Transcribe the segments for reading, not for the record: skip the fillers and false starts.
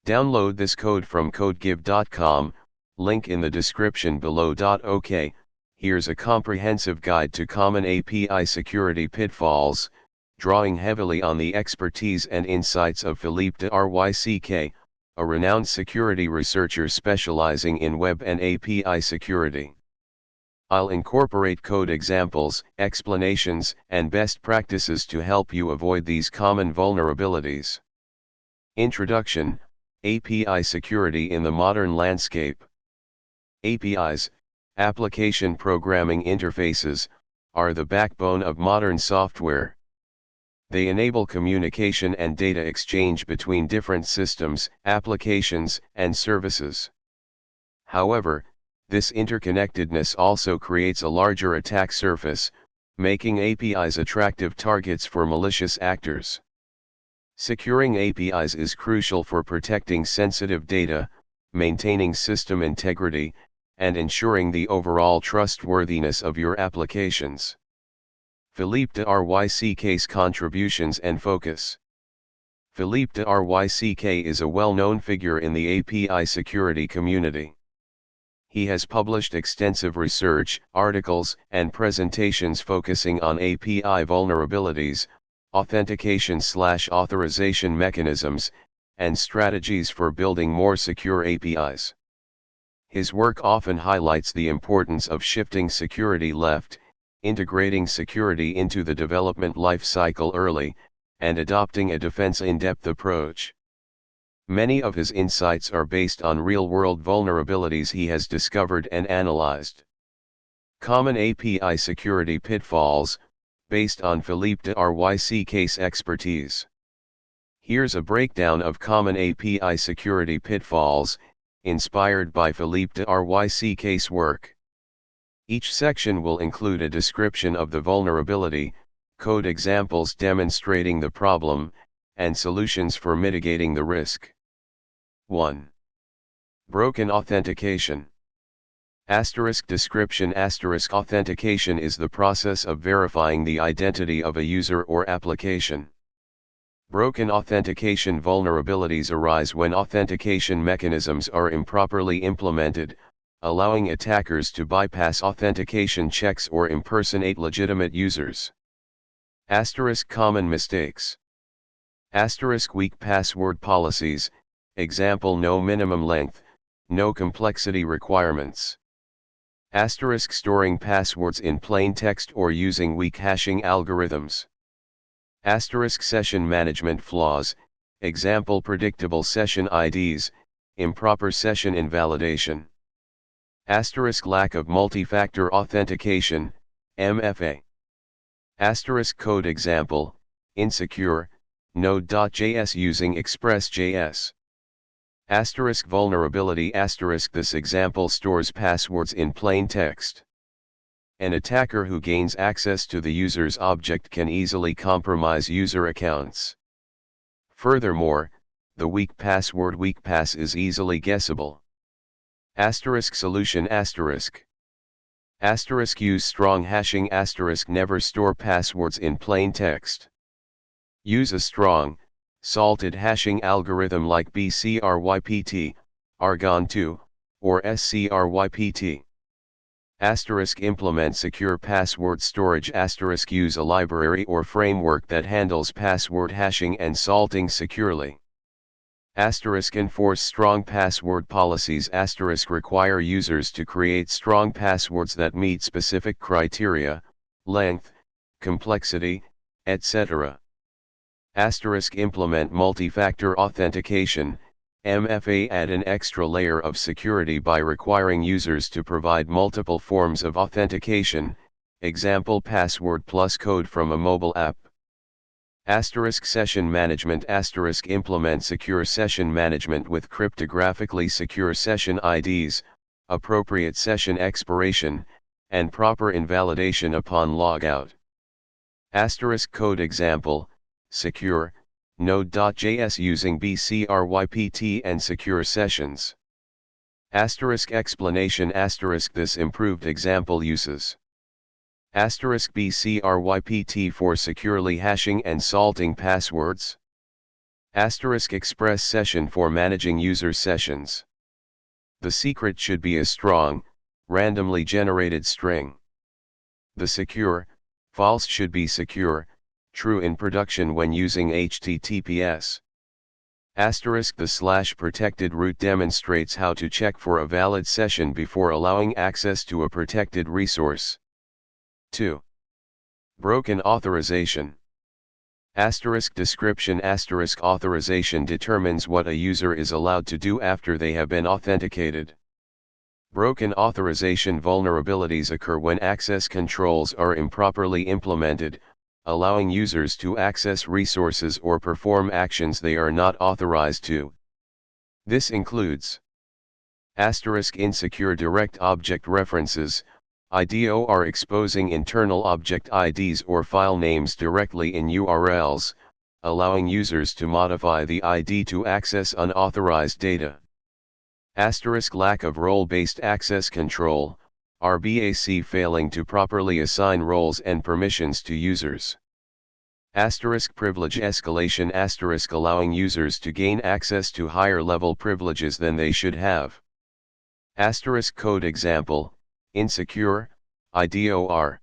Download this code from codegive.com, link in the description below. OK, here's a comprehensive guide to common API security pitfalls, drawing heavily on the expertise and insights of Philippe de Ryck, a renowned security researcher specializing in web and API security. I'll incorporate code examples, explanations, and best practices to help you avoid these common vulnerabilities. Introduction: API security in the modern landscape. APIs, application programming interfaces, are the backbone of modern software. They enable communication and data exchange between different systems, applications, and services. However, this interconnectedness also creates a larger attack surface, making APIs attractive targets for malicious actors. Securing APIs is crucial for protecting sensitive data, maintaining system integrity, and ensuring the overall trustworthiness of your applications. Philippe de Ryck's contributions and focus. Philippe de Ryck is a well-known figure in the API security community. He has published extensive research, articles, and presentations focusing on API vulnerabilities, authentication/authorization mechanisms, and strategies for building more secure APIs. His work often highlights the importance of shifting security left, integrating security into the development lifecycle early, and adopting a defense-in-depth approach. Many of his insights are based on real-world vulnerabilities he has discovered and analyzed. Common API security pitfalls, based on Philippe de Ryck's expertise. Here's a breakdown of common API security pitfalls, inspired by Philippe de Ryck's work. Each section will include a description of the vulnerability, code examples demonstrating the problem, and solutions for mitigating the risk. 1. Broken authentication. Description. Authentication is the process of verifying the identity of a user or application. Broken authentication vulnerabilities arise when authentication mechanisms are improperly implemented, allowing attackers to bypass authentication checks or impersonate legitimate users. Common mistakes. Weak password policies, example: no minimum length, no complexity requirements. Storing passwords in plain text or using weak hashing algorithms. Session management flaws, example: predictable session IDs, improper session invalidation. Lack of multi-factor authentication, MFA. Code example: insecure, Node.js using Express.js. Vulnerability. This example stores passwords in plain text. An attacker who gains access to the user's object can easily compromise user accounts. Furthermore, the weak pass is easily guessable. Solution. Use strong hashing. Never store passwords in plain text. Use a strong, salted hashing algorithm like BCRYPT, Argon2, or SCRYPT. Implement secure password storage. Use a library or framework that handles password hashing and salting securely. Enforce strong password policies. Require users to create strong passwords that meet specific criteria, length, complexity, etc. Implement multi-factor authentication, MFA. Add an extra layer of security by requiring users to provide multiple forms of authentication, example: password plus code from a mobile app. Session management. Implement secure session management with cryptographically secure session IDs, appropriate session expiration, and proper invalidation upon logout. Code example: secure, Node.js using BCRYPT and secure sessions. Explanation. This improved example uses BCRYPT for securely hashing and salting passwords. Express session for managing user sessions. The secret should be a strong, randomly generated string. The secure, false should be secure, true in production when using HTTPS. The /protected root demonstrates how to check for a valid session before allowing access to a protected resource. 2. Broken authorization. Description authorization determines what a user is allowed to do after they have been authenticated. Broken authorization vulnerabilities occur when access controls are improperly implemented, allowing users to access resources or perform actions they are not authorized to. This includes insecure direct object references, IDOR exposing internal object IDs or file names directly in URLs, allowing users to modify the ID to access unauthorized data. Lack of role-based access control, RBAC failing to properly assign roles and permissions to users. Privilege escalation allowing users to gain access to higher level privileges than they should have. Code example, insecure, IDOR.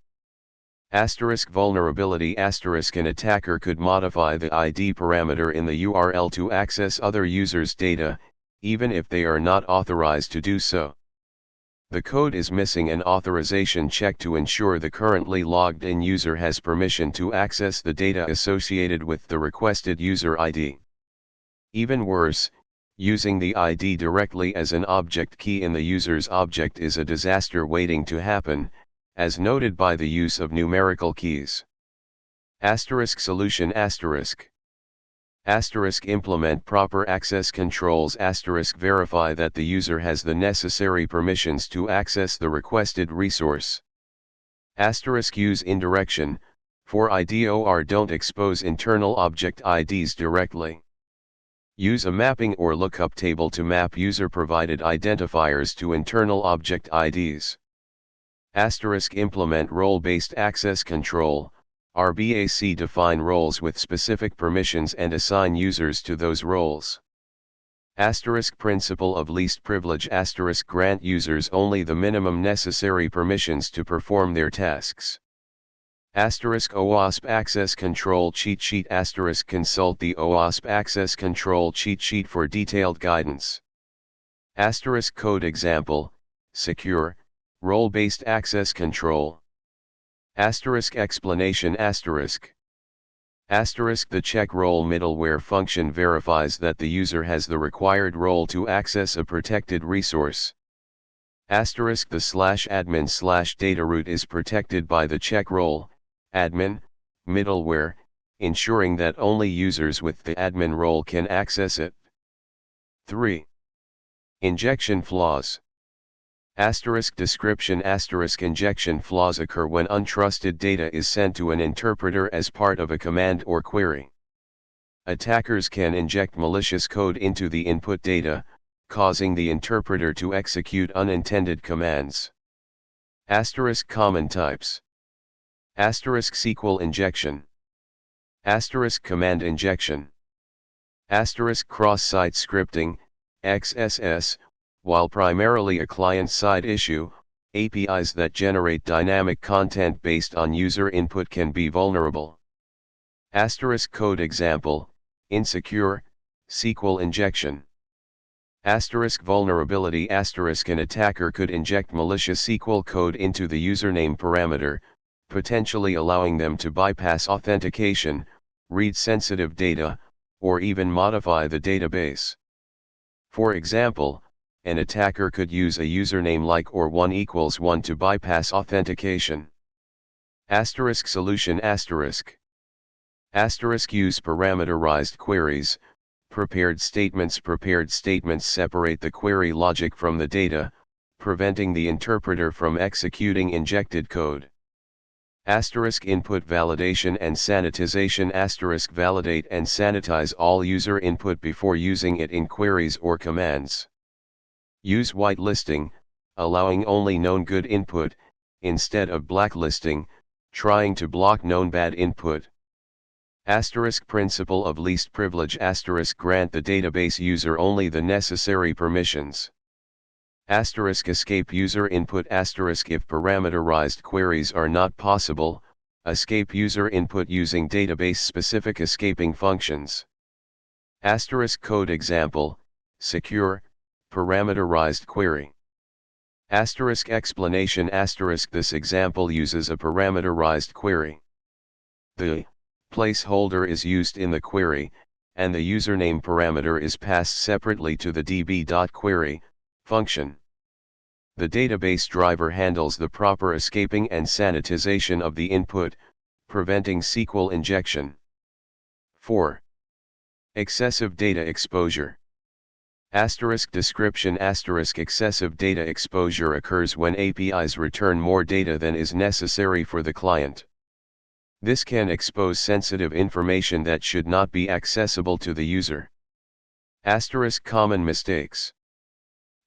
Vulnerability an attacker could modify the ID parameter in the URL to access other users' data, even if they are not authorized to do so. The code is missing an authorization check to ensure the currently logged in user has permission to access the data associated with the requested user ID. Even worse, using the ID directly as an object key in the user's object is a disaster waiting to happen, as noted by the use of numerical keys. Solution implement proper access controls verify that the user has the necessary permissions to access the requested resource. Use indirection, for IDOR don't expose internal object IDs directly. Use a mapping or lookup table to map user-provided identifiers to internal object IDs. Implement role-based access control, RBAC define roles with specific permissions and assign users to those roles. Principle of least privilege grant users only the minimum necessary permissions to perform their tasks. OWASP access control cheat sheet consult the OWASP access control cheat sheet for detailed guidance. Code example, secure, role-based access control. Explanation The check role middleware function verifies that the user has the required role to access a protected resource. The /admin/data root is protected by the check role, admin, middleware, ensuring that only users with the admin role can access it. 3. Injection flaws. Description injection flaws occur when untrusted data is sent to an interpreter as part of a command or query. Attackers can inject malicious code into the input data, causing the interpreter to execute unintended commands. Common types. SQL injection. Command injection. Cross-site scripting, XSS. While primarily a client-side issue, APIs that generate dynamic content based on user input can be vulnerable. Code example, insecure, SQL injection. Vulnerability an attacker could inject malicious SQL code into the username parameter, potentially allowing them to bypass authentication, read sensitive data, or even modify the database. For example, an attacker could use a username like or 1 = 1 to bypass authentication. Solution use parameterized queries. Prepared statements separate the query logic from the data, preventing the interpreter from executing injected code. Input validation and sanitization validate and sanitize all user input before using it in queries or commands. Use whitelisting, allowing only known good input, instead of blacklisting, trying to block known bad input. Asterisk principle of least privilege asterisk grant the database user only the necessary permissions. Asterisk escape user input asterisk if parameterized queries are not possible, escape user input using database-specific escaping functions. Asterisk code example, secure, parameterized query. Asterisk explanation asterisk this example uses a parameterized query. The placeholder is used in the query, and the username parameter is passed separately to the db.query function. The database driver handles the proper escaping and sanitization of the input, preventing SQL injection. 4. Excessive data exposure. Asterisk description asterisk excessive data exposure occurs when APIs return more data than is necessary for the client. This can expose sensitive information that should not be accessible to the user. Asterisk common mistakes.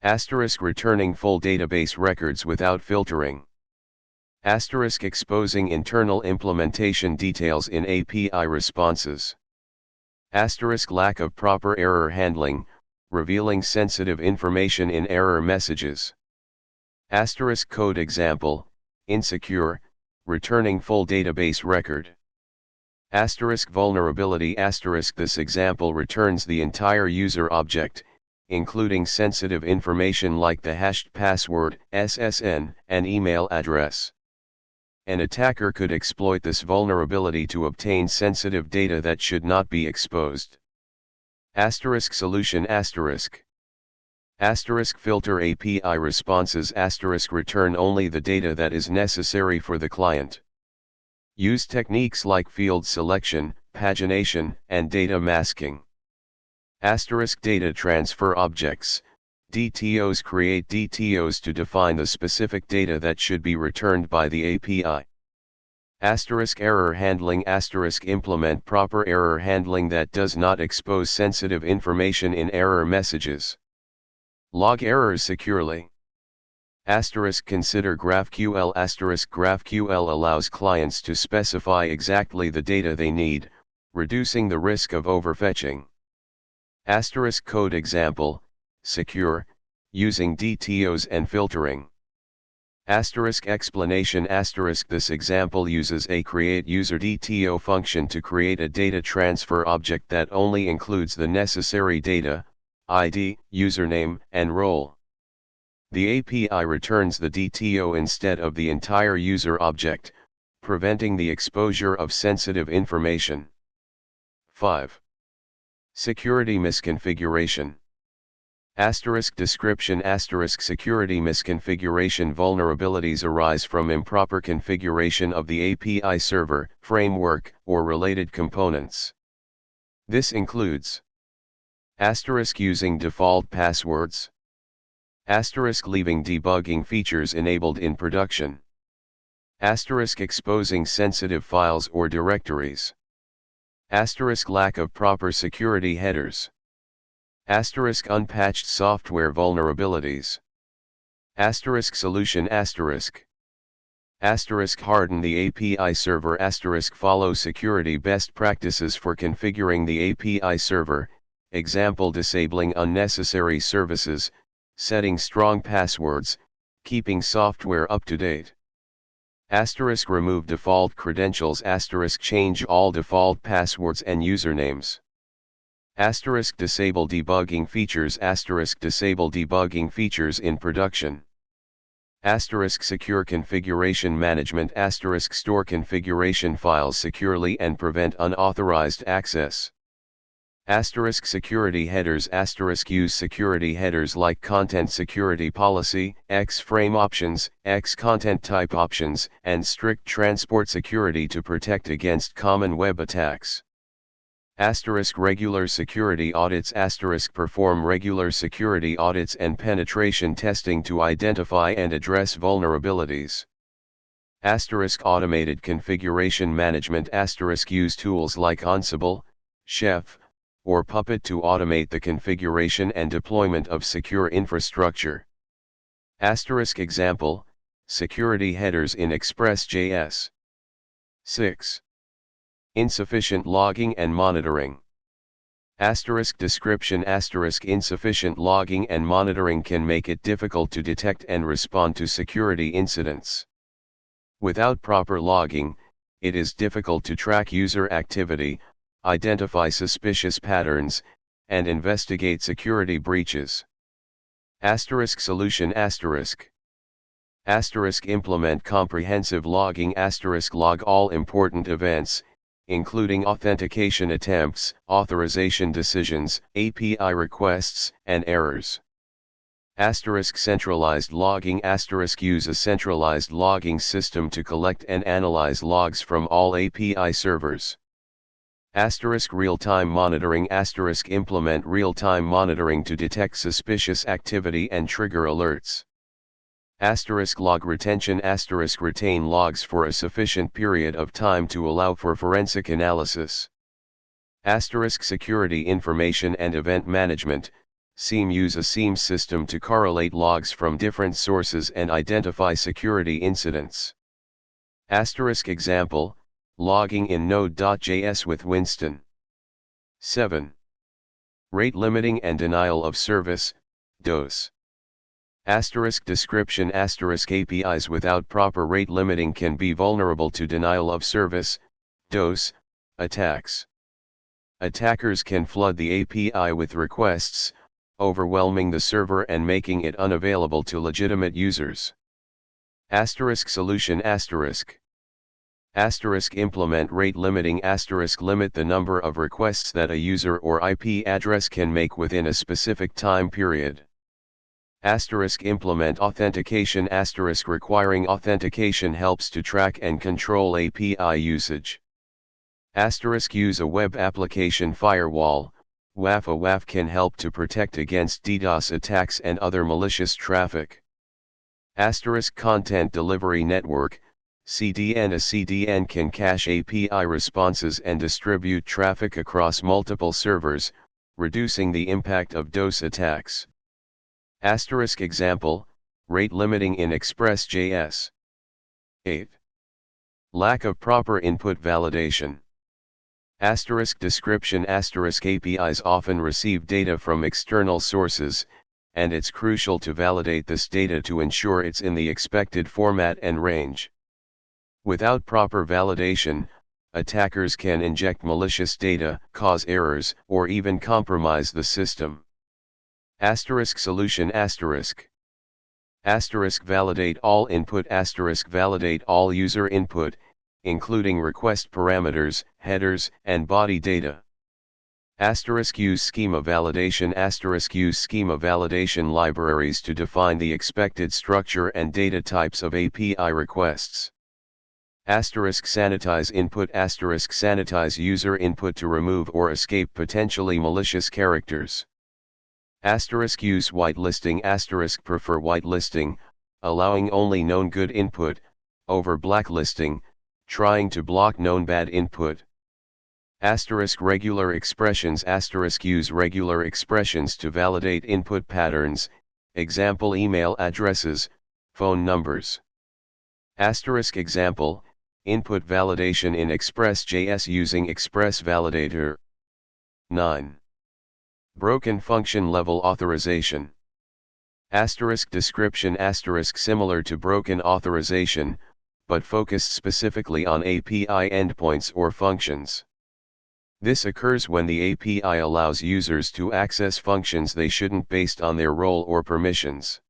Asterisk returning full database records without filtering. Asterisk exposing internal implementation details in API responses. Asterisk lack of proper error handling, revealing sensitive information in error messages. Asterisk code example, insecure, returning full database record. Asterisk vulnerability asterisk this example returns the entire user object, including sensitive information like the hashed password, SSN, and email address. An attacker could exploit this vulnerability to obtain sensitive data that should not be exposed. Asterisk solution asterisk. Asterisk filter API responses asterisk return only the data that is necessary for the client. Use techniques like field selection, pagination, and data masking. Asterisk data transfer objects, DTOs create DTOs to define the specific data that should be returned by the API. Asterisk error handling asterisk implement proper error handling that does not expose sensitive information in error messages. Log errors securely. Asterisk consider GraphQL asterisk GraphQL allows clients to specify exactly the data they need, reducing the risk of overfetching. Asterisk code example, secure, using DTOs and filtering. Asterisk explanation asterisk this example uses a create user DTO function to create a data transfer object that only includes the necessary data, ID, username, and role. The API returns the DTO instead of the entire user object, preventing the exposure of sensitive information. 5. Security misconfiguration. Asterisk description asterisk security misconfiguration vulnerabilities arise from improper configuration of the API server, framework, or related components. This includes asterisk using default passwords, asterisk leaving debugging features enabled in production, asterisk exposing sensitive files or directories, asterisk lack of proper security headers, asterisk unpatched software vulnerabilities, asterisk solution asterisk harden the API server asterisk follow security best practices for configuring the API server, example disabling unnecessary services, setting strong passwords, keeping software up to date. Asterisk remove default credentials asterisk change all default passwords and usernames. Asterisk disable debugging features asterisk disable debugging features in production. Asterisk secure configuration management asterisk store configuration files securely and prevent unauthorized access. Asterisk security headers asterisk use security headers like content security policy, X-frame options, X-content type options, and strict transport security to protect against common web attacks. Asterisk regular security audits asterisk perform regular security audits and penetration testing to identify and address vulnerabilities. Asterisk automated configuration management asterisk use tools like Ansible, Chef, or Puppet to automate the configuration and deployment of secure infrastructure. Asterisk example, security headers in Express.js. 6. Insufficient logging and monitoring. Description insufficient logging and monitoring can make it difficult to detect and respond to security incidents. Without proper logging, it is difficult to track user activity, identify suspicious patterns, and investigate security breaches. Solution implement comprehensive logging log all important events, including authentication attempts, authorization decisions, API requests, and errors. Centralized logging use a centralized logging system to collect and analyze logs from all API servers. Real-time monitoring implement real-time monitoring to detect suspicious activity and trigger alerts. Log retention retain logs for a sufficient period of time to allow for forensic analysis. Security information and event management, SIEM use a SIEM system to correlate logs from different sources and identify security incidents. Example, logging in Node.js with Winston. 7. Rate limiting and denial of service, DOS. Description APIs without proper rate limiting can be vulnerable to denial of service, DOS, attacks. Attackers can flood the API with requests, overwhelming the server and making it unavailable to legitimate users. Solution implement rate limiting limit the number of requests that a user or IP address can make within a specific time period. Implement authentication requiring authentication helps to track and control API usage. Use a web application firewall, WAF. A WAF can help to protect against DDoS attacks and other malicious traffic. Content delivery network, CDN. A CDN can cache API responses and distribute traffic across multiple servers, reducing the impact of DOS attacks. Example, rate limiting in Express.js. 8. Lack of proper input validation. Description APIs often receive data from external sources, and it's crucial to validate this data to ensure it's in the expected format and range. Without proper validation, attackers can inject malicious data, cause errors, or even compromise the system. Solution validate all input validate all user input, including request parameters, headers, and body data. Use schema validation use schema validation libraries to define the expected structure and data types of API requests. Sanitize input sanitize user input to remove or escape potentially malicious characters. Use whitelisting prefer whitelisting, allowing only known good input, over blacklisting, trying to block known bad input. Regular expressions use regular expressions to validate input patterns, example email addresses, phone numbers. Example, input validation in Express.js using Express Validator. 9. Broken function level authorization. Description similar to broken authorization, but focused specifically on API endpoints or functions. This occurs when the API allows users to access functions they shouldn't based on their role or permissions.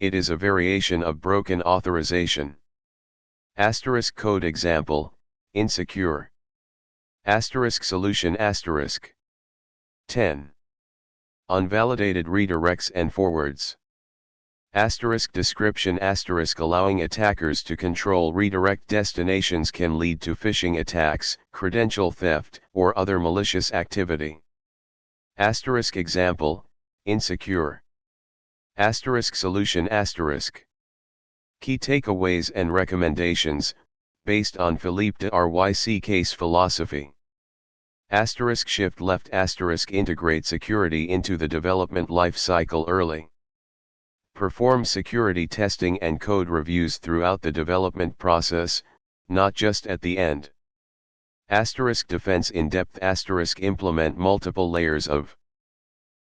It is a variation of broken authorization. Code example, insecure. Solution 10. Unvalidated redirects and forwards. Description allowing attackers to control redirect destinations can lead to phishing attacks, credential theft, or other malicious activity. Example, insecure. Solution Key takeaways and recommendations, based on Philippe de Ryck case philosophy. Shift left integrate security into the development life cycle early. Perform security testing and code reviews throughout the development process, not just at the end. Asterisk defense in depth asterisk implement multiple layers of